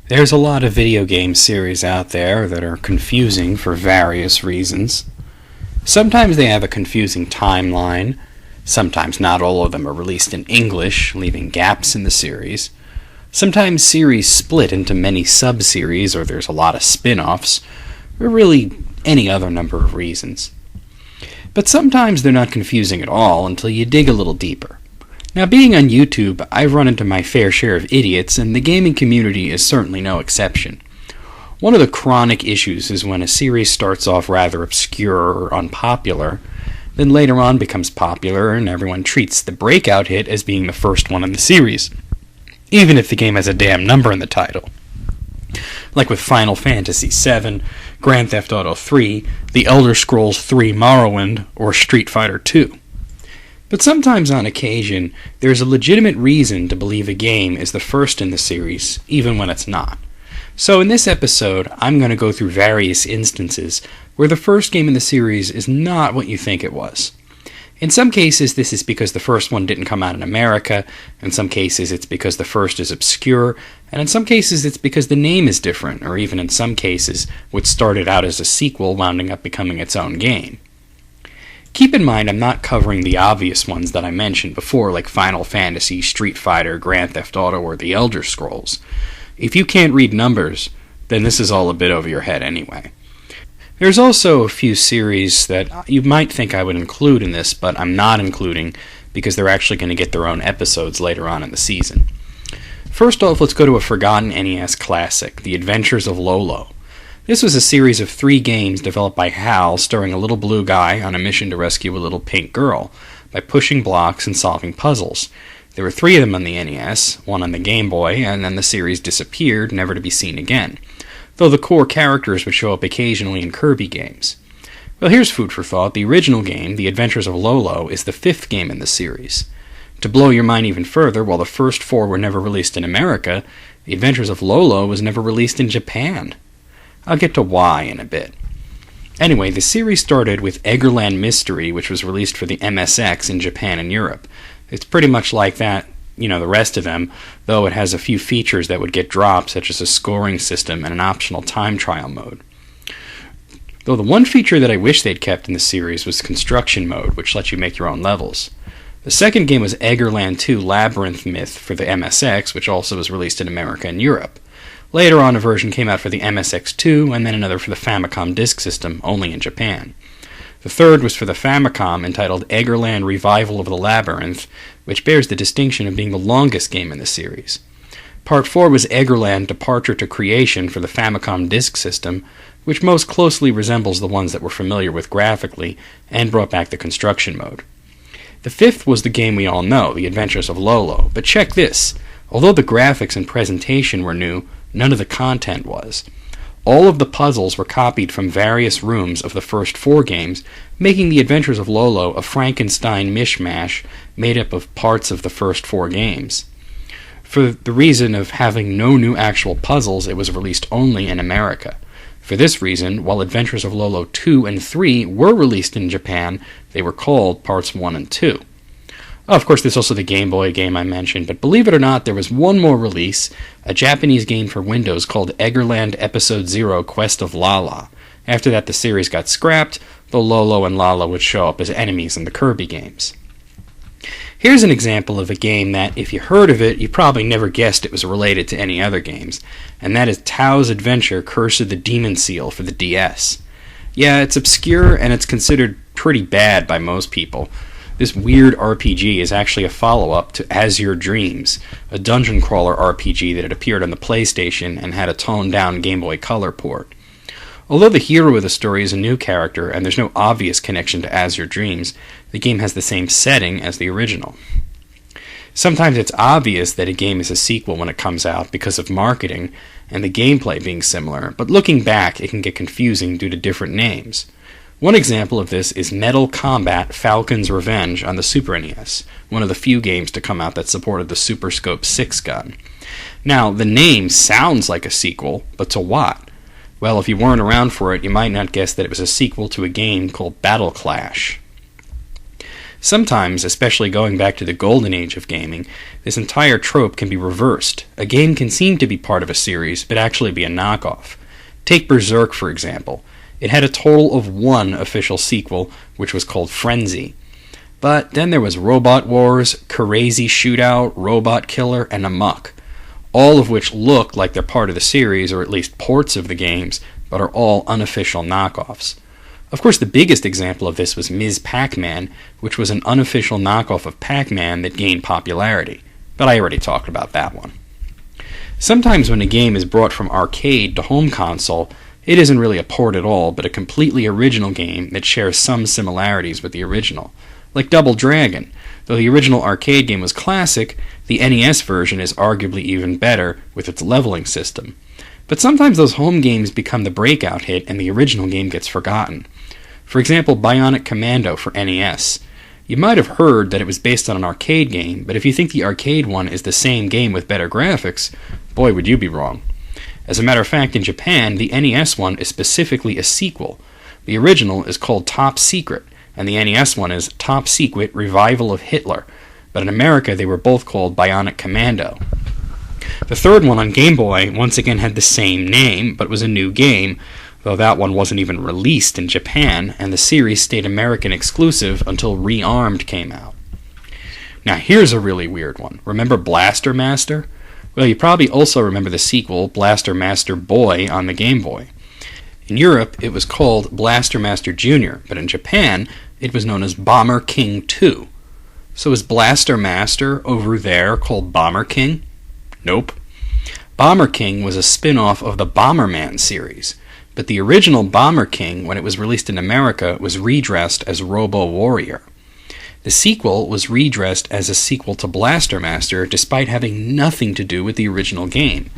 There's a lot of video game series out there that are confusing for various reasons. Sometimes they have a confusing timeline. Sometimes not all of them are released in English, leaving gaps in the series. Sometimes series split into many sub-series, or there's a lot of spin-offs, or really any other number of reasons. But sometimes they're not confusing at all until you dig a little deeper. Now, being on YouTube, I've run into my fair share of idiots, and the gaming community is certainly no exception. One of the chronic issues is when a series starts off rather obscure or unpopular, then later on becomes popular, and everyone treats the breakout hit as being the first one in the series, even if the game has a damn number in the title. Like with Final Fantasy VII, Grand Theft Auto III, The Elder Scrolls III Morrowind, or Street Fighter II. But sometimes on occasion, there's a legitimate reason to believe a game is the first in the series, even when it's not. So in this episode, I'm going to go through various instances where the first game in the series is not what you think it was. In some cases, this is because the first one didn't come out in America, in some cases it's because the first is obscure, and in some cases it's because the name is different, or even in some cases, what started out as a sequel wounding up becoming its own game. Keep in mind I'm not covering the obvious ones that I mentioned before, like Final Fantasy, Street Fighter, Grand Theft Auto, or The Elder Scrolls. If you can't read numbers, then this is all a bit over your head anyway. There's also a few series that you might think I would include in this, but I'm not including because they're actually going to get their own episodes later on in the season. First off, let's go to a forgotten NES classic, The Adventures of Lolo. This was a series of 3 games developed by HAL, starring a little blue guy on a mission to rescue a little pink girl by pushing blocks and solving puzzles. There were 3 of them on the NES, 1 on the Game Boy, and then the series disappeared, never to be seen again, though the core characters would show up occasionally in Kirby games. Well, here's food for thought. The original game, The Adventures of Lolo, is the 5th game in the series. To blow your mind even further, while the first 4 were never released in America, The Adventures of Lolo was never released in Japan. I'll get to why in a bit. Anyway, the series started with Eggerland Mystery, which was released for the MSX in Japan and Europe. It's pretty much like that, the rest of them, though it has a few features that would get dropped, such as a scoring system and an optional time trial mode. Though the one feature that I wish they'd kept in the series was construction mode, which lets you make your own levels. The second game was Eggerland 2 Labyrinth Myth for the MSX, which also was released in America and Europe. Later on, a version came out for the MSX2, and then another for the Famicom Disk System, only in Japan. The third was for the Famicom, entitled Eggerland Revival of the Labyrinth, which bears the distinction of being the longest game in the series. Part 4 was Eggerland Departure to Creation for the Famicom Disk System, which most closely resembles the ones that we're familiar with graphically, and brought back the construction mode. The 5th was the game we all know, The Adventures of Lolo, but check this. Although the graphics and presentation were new, none of the content was. All of the puzzles were copied from various rooms of the first 4 games, making The Adventures of Lolo a Frankenstein mishmash made up of parts of the first 4 games. For the reason of having no new actual puzzles, it was released only in America. For this reason, while Adventures of Lolo 2 and 3 were released in Japan, they were called Parts 1 and 2. Oh, of course, there's also the Game Boy game I mentioned, but believe it or not, there was one more release, a Japanese game for Windows called Eggerland Episode 0 Quest of Lala. After that, the series got scrapped, though Lolo and Lala would show up as enemies in the Kirby games. Here's an example of a game that, if you heard of it, you probably never guessed it was related to any other games, and that is Tao's Adventure Curse of the Demon Seal for the DS. Yeah, it's obscure, and it's considered pretty bad by most people. This weird RPG is actually a follow-up to As Your Dreams, a dungeon crawler RPG that had appeared on the PlayStation and had a toned-down Game Boy Color port. Although the hero of the story is a new character and there's no obvious connection to As Your Dreams, the game has the same setting as the original. Sometimes it's obvious that a game is a sequel when it comes out because of marketing and the gameplay being similar, but looking back it can get confusing due to different names. One example of this is Metal Combat Falcon's Revenge on the Super NES, one of the few games to come out that supported the Super Scope 6 gun. Now, the name sounds like a sequel, but to what? Well, if you weren't around for it, you might not guess that it was a sequel to a game called Battle Clash. Sometimes, especially going back to the golden age of gaming, this entire trope can be reversed. A game can seem to be part of a series, but actually be a knockoff. Take Berserk, for example. It had a total of one official sequel, which was called Frenzy. But then there was Robot Wars, Crazy Shootout, Robot Killer, and Amok, all of which look like they're part of the series, or at least ports of the games, but are all unofficial knockoffs. Of course, the biggest example of this was Ms. Pac-Man, which was an unofficial knockoff of Pac-Man that gained popularity, but I already talked about that one. Sometimes when a game is brought from arcade to home console, it isn't really a port at all, but a completely original game that shares some similarities with the original. Like Double Dragon. Though the original arcade game was classic, the NES version is arguably even better with its leveling system. But sometimes those home games become the breakout hit and the original game gets forgotten. For example, Bionic Commando for NES. You might have heard that it was based on an arcade game, but if you think the arcade one is the same game with better graphics, boy would you be wrong. As a matter of fact, in Japan, the NES one is specifically a sequel. The original is called Top Secret, and the NES one is Top Secret Revival of Hitler, but in America they were both called Bionic Commando. The third one on Game Boy once again had the same name, but was a new game, though that one wasn't even released in Japan, and the series stayed American exclusive until Rearmed came out. Now here's a really weird one. Remember Blaster Master? Well, you probably also remember the sequel, Blaster Master Boy, on the Game Boy. In Europe, it was called Blaster Master Jr., but in Japan, it was known as Bomber King 2. So is Blaster Master over there called Bomber King? Nope. Bomber King was a spin-off of the Bomberman series, but the original Bomber King, when it was released in America, was redressed as Robo Warrior. The sequel was redressed as a sequel to Blaster Master, despite having nothing to do with the original game.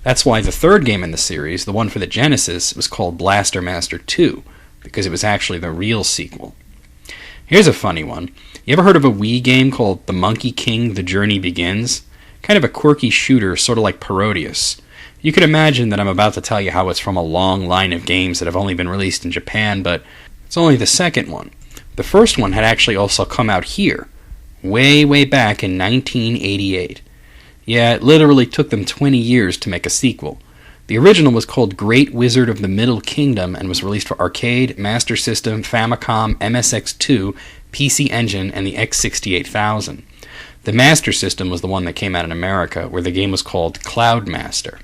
That's why the third game in the series, the one for the Genesis, was called Blaster Master 2, because it was actually the real sequel. Here's a funny one. You ever heard of a Wii game called The Monkey King: The Journey Begins? Kind of a quirky shooter, sort of like Parodius. You could imagine that I'm about to tell you how it's from a long line of games that have only been released in Japan, but it's only the second one. The first one had actually also come out here, way back in 1988. Yeah, it literally took them 20 years to make a sequel. The original was called Great Wizard of the Middle Kingdom and was released for arcade, Master System, Famicom, MSX2, PC Engine, and the X68000. The Master System was the one that came out in America, where the game was called Cloud Master.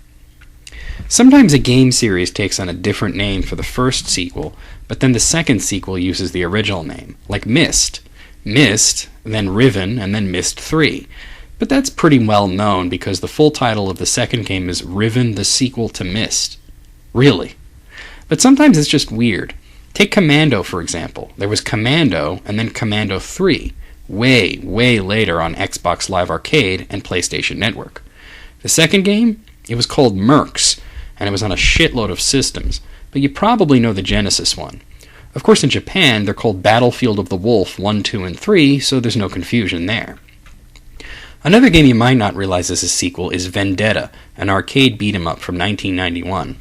Sometimes a game series takes on a different name for the first sequel, but then the second sequel uses the original name, like Myst. Myst, then Riven, and then Myst 3. But that's pretty well known because the full title of the second game is Riven the Sequel to Myst. Really. But sometimes it's just weird. Take Commando, for example. There was Commando, and then Commando 3, way later on Xbox Live Arcade and PlayStation Network. The second game, it was called Mercs, and it was on a shitload of systems, but you probably know the Genesis one. Of course, in Japan, they're called Battlefield of the Wolf 1, 2, and 3, so there's no confusion there. Another game you might not realize is a sequel is Vendetta, an arcade beat-em-up from 1991.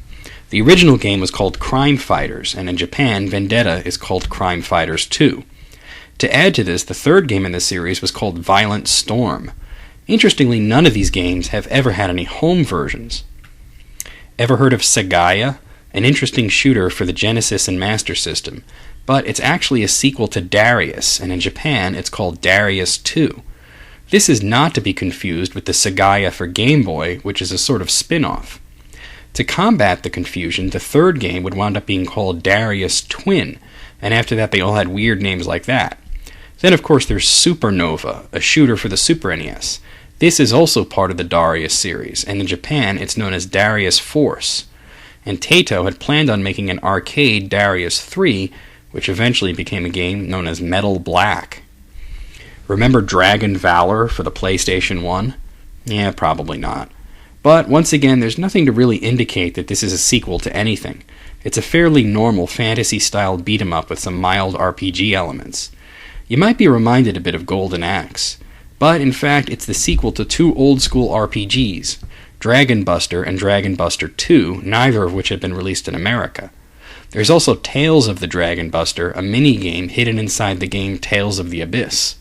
The original game was called Crime Fighters, and in Japan, Vendetta is called Crime Fighters 2. To add to this, the third game in the series was called Violent Storm. Interestingly, none of these games have ever had any home versions. Ever heard of Sagaya? An interesting shooter for the Genesis and Master System, but it's actually a sequel to Darius, and in Japan it's called Darius 2. This is not to be confused with the Sagaya for Game Boy, which is a sort of spin-off. To combat the confusion, the third game would wind up being called Darius Twin, and after that they all had weird names like that. Then of course there's Supernova, a shooter for the Super NES. This is also part of the Darius series, and in Japan it's known as Darius Force. And Taito had planned on making an arcade Darius 3, which eventually became a game known as Metal Black. Remember Dragon Valor for the PlayStation 1? Yeah, probably not. But once again, there's nothing to really indicate that this is a sequel to anything. It's a fairly normal fantasy-style beat-em-up with some mild RPG elements. You might be reminded a bit of Golden Axe, but in fact it's the sequel to two old-school RPGs, Dragon Buster and Dragon Buster 2, neither of which had been released in America. There's also Tales of the Dragon Buster, a mini-game hidden inside the game Tales of the Abyss.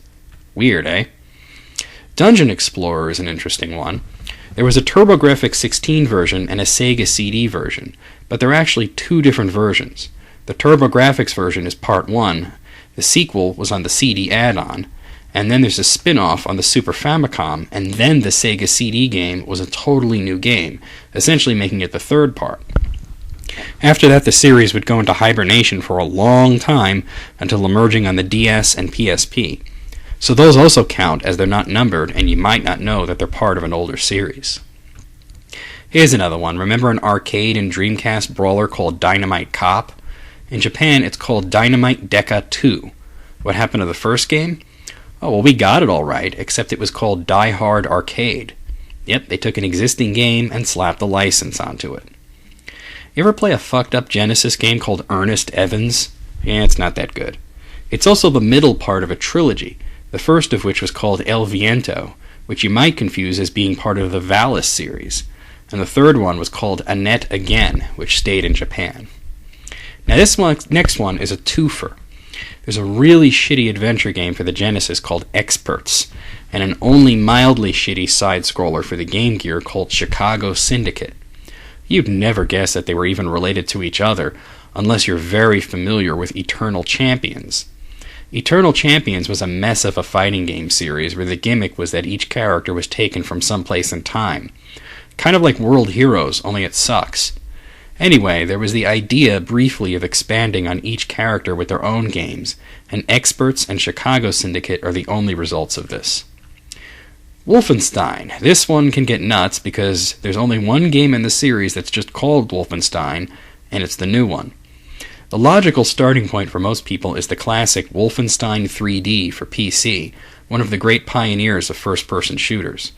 Weird, eh? Dungeon Explorer is an interesting one. There was a TurboGrafx 16 version and a Sega CD version, but there are actually two different versions. The TurboGrafx version is part 1, the sequel was on the CD add-on, and then there's a spin-off on the Super Famicom, and then the Sega CD game was a totally new game, essentially making it the third part. After that, the series would go into hibernation for a long time until emerging on the DS and PSP. So those also count as they're not numbered, and you might not know that they're part of an older series. Here's another one. Remember an arcade and Dreamcast brawler called Dynamite Cop? In Japan, it's called Dynamite Deca 2. What happened to the first game? Oh, well, we got it all right, except it was called Die Hard Arcade. Yep, they took an existing game and slapped a license onto it. You ever play a fucked up Genesis game called Ernest Evans? Yeah, it's not that good. It's also the middle part of a trilogy, the first of which was called El Viento, which you might confuse as being part of the Valis series, and the third one was called Annette Again, which stayed in Japan. Now this next one is a twofer. There's a really shitty adventure game for the Genesis called Experts, and an only mildly shitty side-scroller for the Game Gear called Chicago Syndicate. You'd never guess that they were even related to each other, unless you're very familiar with Eternal Champions. Eternal Champions was a mess of a fighting game series where the gimmick was that each character was taken from someplace in time. Kind of like World Heroes, only it sucks. Anyway, there was the idea briefly of expanding on each character with their own games, and Experts and Chicago Syndicate are the only results of this. Wolfenstein. This one can get nuts because there's only one game in the series that's just called Wolfenstein, and it's the new one. The logical starting point for most people is the classic Wolfenstein 3D for PC, one of the great pioneers of first-person shooters.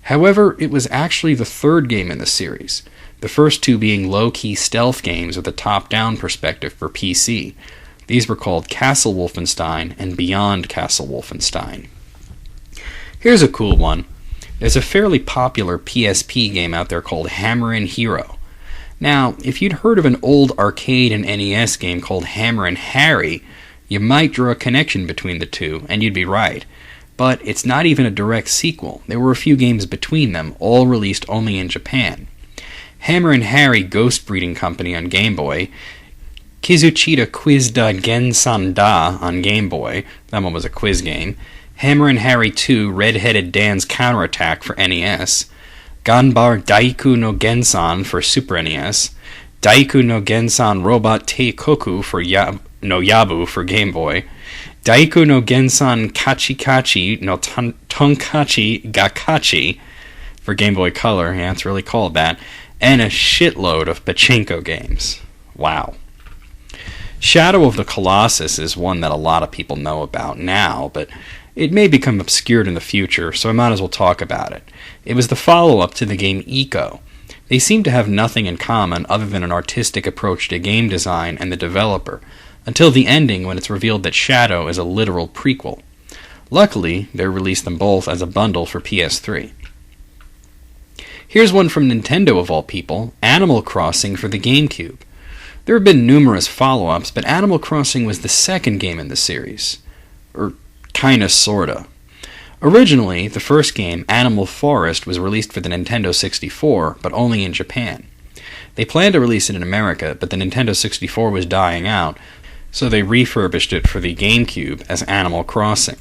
However, it was actually the third game in the series, the first two being low-key stealth games with a top-down perspective for PC. These were called Castle Wolfenstein and Beyond Castle Wolfenstein. Here's a cool one. There's a fairly popular PSP game out there called Hammerin Harry. Now, if you'd heard of an old arcade and NES game called Hammerin Harry, you might draw a connection between the two, and you'd be right. But it's not even a direct sequel. There were a few games between them, all released only in Japan. Hammerin Harry Ghost Breeding Company on Game Boy, Kizuchita Quiz da Gensan Da on Game Boy, that one was a quiz game, Hammerin Harry 2 Red-Headed Dan's Counterattack for NES, Ganbar Daiku no Gensan for Super NES, Daiku no Gensan Robot Teikoku for Yabu for Game Boy, Daiku no Gensan Kachikachi no Tonkachi Gakachi for Game Boy Color, yeah, it's really called that, and a shitload of pachinko games. Wow. Shadow of the Colossus is one that a lot of people know about now, but it may become obscured in the future, so I might as well talk about it. It was the follow-up to the game Ico. They seem to have nothing in common other than an artistic approach to game design and the developer, until the ending when it's revealed that Shadow is a literal prequel. Luckily, they released them both as a bundle for PS3. Here's one from Nintendo of all people, Animal Crossing for the GameCube. There have been numerous follow-ups, but Animal Crossing was the second game in the series. Kinda, sorta. Originally, the first game, Animal Forest, was released for the Nintendo 64, but only in Japan. They planned to release it in America, but the Nintendo 64 was dying out, so they refurbished it for the GameCube as Animal Crossing.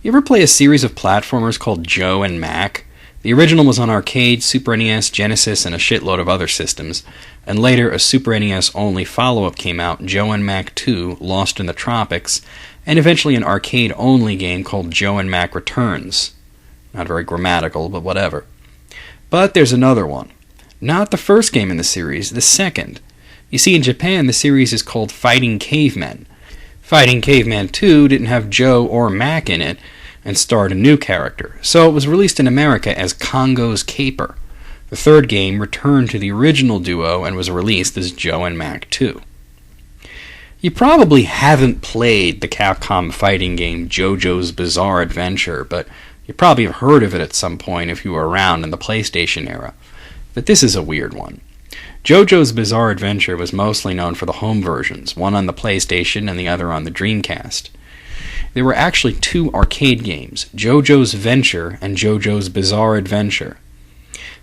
You ever play a series of platformers called Joe and Mac? The original was on arcade, Super NES, Genesis, and a shitload of other systems, and later a Super NES-only follow-up came out, Joe and Mac 2, Lost in the Tropics, and eventually an arcade-only game called Joe and Mac Returns. Not very grammatical, but whatever. But there's another one. Not the first game in the series, the second. You see, in Japan, the series is called Fighting Cavemen. Fighting Caveman 2 didn't have Joe or Mac in it, and starred a new character, so it was released in America as Congo's Caper. The third game returned to the original duo and was released as Joe and Mac 2. You probably haven't played the Capcom fighting game JoJo's Bizarre Adventure, but you probably have heard of it at some point if you were around in the PlayStation era. But this is a weird one. JoJo's Bizarre Adventure was mostly known for the home versions, one on the PlayStation and the other on the Dreamcast. There were actually two arcade games, JoJo's Venture and JoJo's Bizarre Adventure.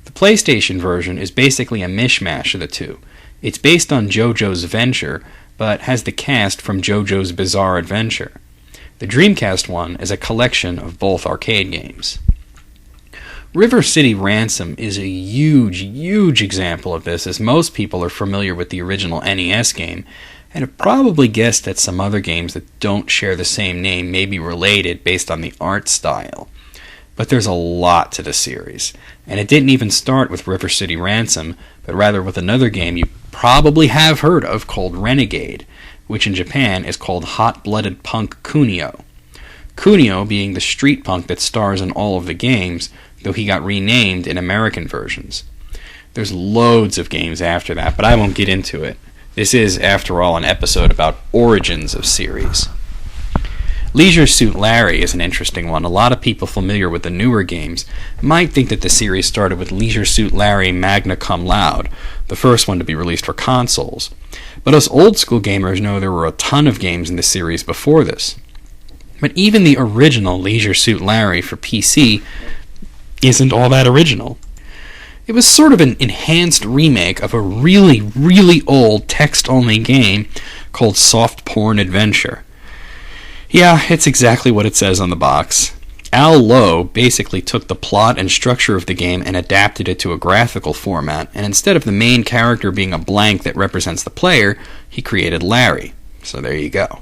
The PlayStation version is basically a mishmash of the two. It's based on JoJo's Venture, but has the cast from JoJo's Bizarre Adventure. The Dreamcast one is a collection of both arcade games. River City Ransom is a huge example of this, as most people are familiar with the original NES game, and have probably guessed that some other games that don't share the same name may be related based on the art style. But there's a lot to the series, and it didn't even start with River City Ransom, but rather with another game you probably have heard of called Renegade, which in Japan is called Hot-Blooded Punk Kunio. Kunio being the street punk that stars in all of the games, though he got renamed in American versions. There's loads of games after that, but I won't get into it. This is, after all, an episode about origins of series. Leisure Suit Larry is an interesting one. A lot of people familiar with the newer games might think that the series started with Leisure Suit Larry Magna Cum Laude, the first one to be released for consoles. But us old school gamers know there were a ton of games in the series before this. But even the original Leisure Suit Larry for PC isn't all that original. It was sort of an enhanced remake of a really old text-only game called Soft Porn Adventure. Yeah, it's exactly what it says on the box. Al Lowe basically took the plot and structure of the game and adapted it to a graphical format, and instead of the main character being a blank that represents the player, he created Larry. So there you go.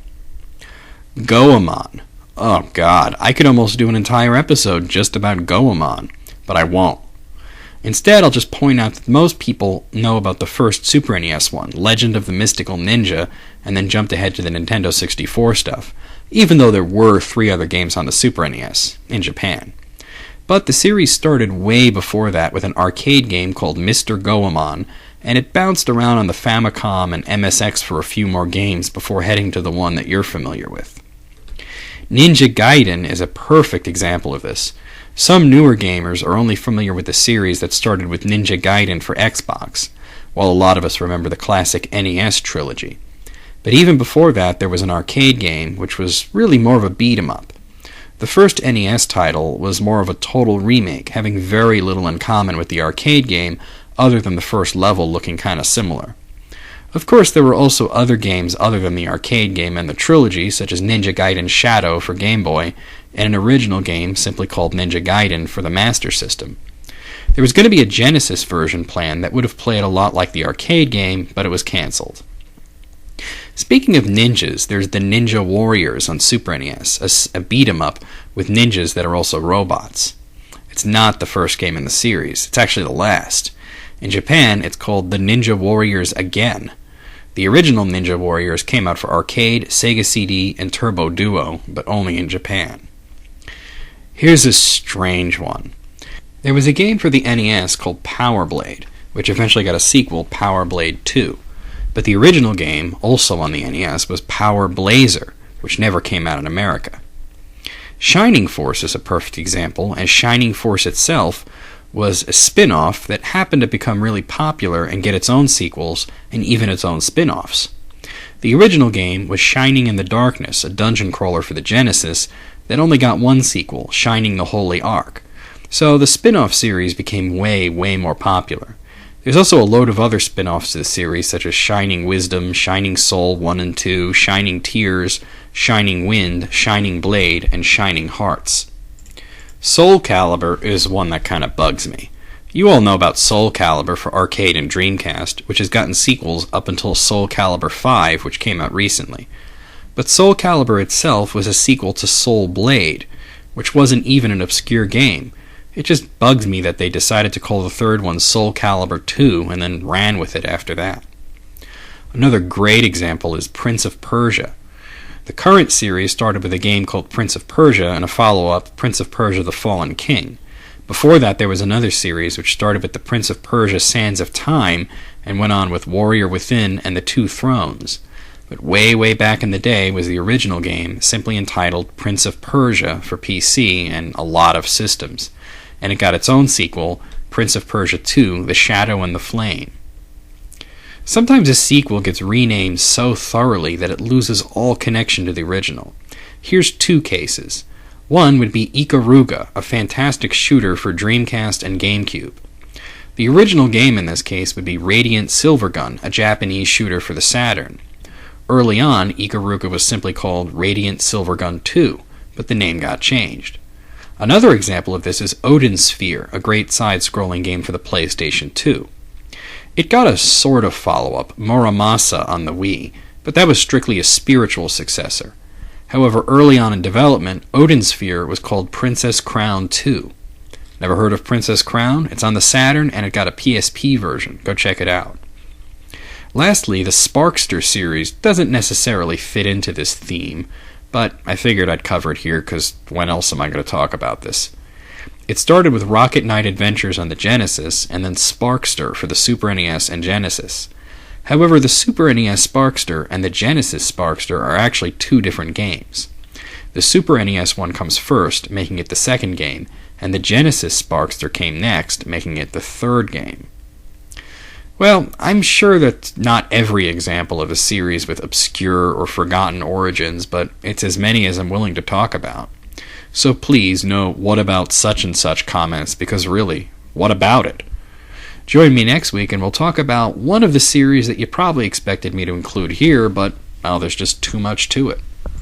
Goemon. Oh god, I could almost do an entire episode just about Goemon, but I won't. Instead, I'll just point out that most people know about the first Super NES one, Legend of the Mystical Ninja, and then jumped ahead to the Nintendo 64 stuff, even though there were 3 other games on the Super NES, in Japan. But the series started way before that with an arcade game called Mr. Goemon, and it bounced around on the Famicom and MSX for a few more games before heading to the one that you're familiar with. Ninja Gaiden is a perfect example of this. Some newer gamers are only familiar with the series that started with Ninja Gaiden for Xbox, while a lot of us remember the classic NES trilogy. But even before that, there was an arcade game, which was really more of a beat-em-up. The first NES title was more of a total remake, having very little in common with the arcade game, other than the first level looking kind of similar. Of course, there were also other games other than the arcade game and the trilogy, such as Ninja Gaiden Shadow for Game Boy, and an original game simply called Ninja Gaiden for the Master System. There was going to be a Genesis version planned that would have played a lot like the arcade game, but it was cancelled. Speaking of ninjas, there's the Ninja Warriors on Super NES, a beat-em-up with ninjas that are also robots. It's not the first game in the series, it's actually the last. In Japan, it's called the Ninja Warriors Again. The original Ninja Warriors came out for arcade, Sega CD, and Turbo Duo, but only in Japan. Here's a strange one. There was a game for the NES called Power Blade, which eventually got a sequel, Power Blade 2. But the original game, also on the NES, was Power Blazer, which never came out in America. Shining Force is a perfect example, as Shining Force itself was a spin-off that happened to become really popular and get its own sequels and even its own spin-offs. The original game was Shining in the Darkness, a dungeon crawler for the Genesis that only got one sequel, Shining the Holy Ark. So the spin-off series became way more popular. There's also a load of other spin-offs to the series, such as Shining Wisdom, Shining Soul 1 and 2, Shining Tears, Shining Wind, Shining Blade, and Shining Hearts. SoulCalibur is one that kind of bugs me. You all know about SoulCalibur for arcade and Dreamcast, which has gotten sequels up until SoulCalibur 5, which came out recently. But SoulCalibur itself was a sequel to Soul Blade, which wasn't even an obscure game. It just bugs me that they decided to call the third one SoulCalibur 2 and then ran with it after that. Another great example is Prince of Persia. The current series started with a game called Prince of Persia and a follow-up, Prince of Persia the Fallen King. Before that, there was another series which started with the Prince of Persia Sands of Time and went on with Warrior Within and the Two Thrones. But way back in the day was the original game, simply entitled Prince of Persia for PC and a lot of systems. And it got its own sequel, Prince of Persia 2, The Shadow and the Flame. Sometimes a sequel gets renamed so thoroughly that it loses all connection to the original. Here's two cases. One would be Ikaruga, a fantastic shooter for Dreamcast and GameCube. The original game in this case would be Radiant Silvergun, a Japanese shooter for the Saturn. Early on, Ikaruga was simply called Radiant Silvergun 2, but the name got changed. Another example of this is Odin Sphere, a great side-scrolling game for the PlayStation 2. It got a sort of follow-up, Muramasa, on the Wii, but that was strictly a spiritual successor. However, early on in development, Odin Sphere was called Princess Crown 2. Never heard of Princess Crown? It's on the Saturn, and it got a PSP version. Go check it out. Lastly, the Sparkster series doesn't necessarily fit into this theme, but I figured I'd cover it here because when else am I going to talk about this? It started with Rocket Knight Adventures on the Genesis, and then Sparkster for the Super NES and Genesis. However, the Super NES Sparkster and the Genesis Sparkster are actually two different games. The Super NES one comes first, making it the second game, and the Genesis Sparkster came next, making it the third game. Well, I'm sure that's not every example of a series with obscure or forgotten origins, but it's as many as I'm willing to talk about. So please, no what about such and such comments, because really, what about it? Join me next week and we'll talk about one of the series that you probably expected me to include here, but, well, there's just too much to it.